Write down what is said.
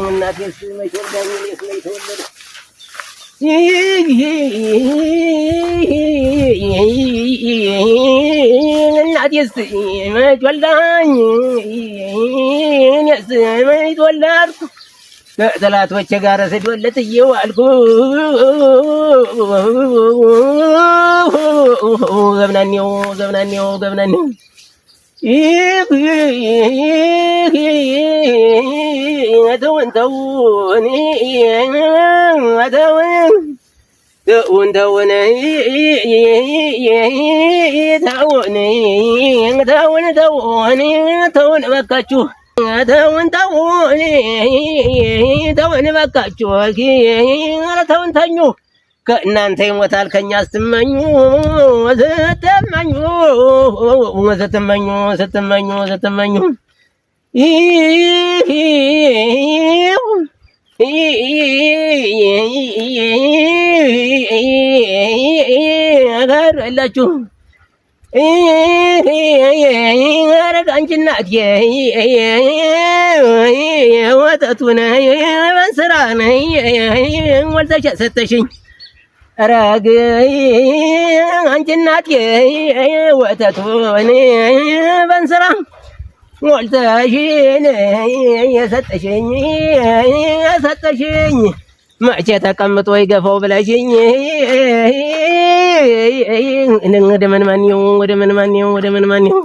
እናቴስ መች ወልዳኝ እኔስ መች ተወለድኩ እናቴስ መች ወልዳኝ እኔስ መች ተወለድኩ ከጠላቶቼ ጋር ስዶለት እየዋልኩ ገብናኔው ገብናኔው ገብናኔው ተውን ተውን ተውን ተውን ተውን ተውን ተውን በቃችሁ ተውን ተውን ተውን በቃችሁ ኧረ ተውን ተኙ ከእናንተ ይሞታል ከኛ ስትመኙ ስትመኙ ስትመኙ ስትመኙ ስትመኙ አጋራላችሁ ኧረ አንቺ እናቴ ወተቱን በእንስራ ሞልተሽ ሰጠሽኝ ኧረ አንቺ እናቴ ወተቱን በእንስራ ሞልተሽ የሰጠሽኝ መቼ ተቀምጦ ይገፋው ብለሽኝ ወደ ምን ማንየው ወደ ምን ማንየው ወደ ምን ማንየው